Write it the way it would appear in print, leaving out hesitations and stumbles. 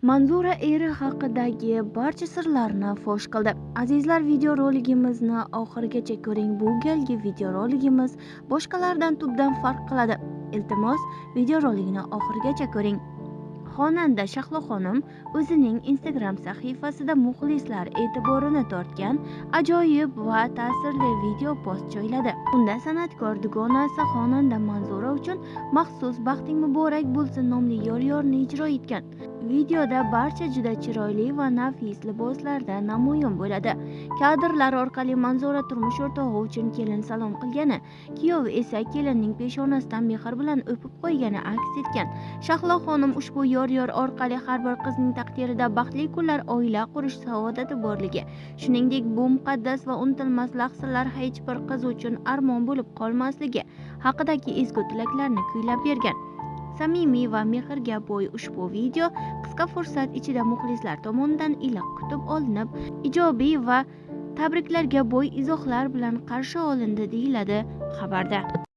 Manzura eri haqidagi barcha sirlarni fosh qildi. Azizlar, videoroligimizni oxirigacha ko'ring. Bu galgi videoroligimiz boshqalardan tubdan farq qiladi. Iltimos, videorolikni oxirigacha ko'ring. Xonanda Shahlo xonim o'zining Instagram sahifasida muxlislar e'tiborini tortgan ajoyib va ta'sirli video post joyladi. Unda san'atkor dugonasi xonanda Manzura uchun maxsus "Baxting muborak bo'lsin" nomli yor-yorni ijro etgan. Videoda barcha juda chiroyli va nafis liboslarda namoyon bo'ladi. Kadrlar orqali Manzura turmush o'rtog'i uchun kelin salom qilgani, kuyov esa kelinning peshonasidan mehr bilan o'pib qo'ygani aks etgan. Shahlo xonim ushbu yor orqali har bir qizning taqdirida baxtli kunlar, oila qurish saodati borligi, shuningdek bu muqaddas va unutilmas lahzalar hech bir qiz uchun armon bo'lib qolmasligi haqidagi ezgu tilaklarni kuylab bergan. Samimiy va mehrga boy ushbu video qisqa fursat ichida muxlislar tomonidan iliq kutib olinib, ijobiy va tabriklarga boy izohlar bilan qarshi olindi, deyiladi xabarda.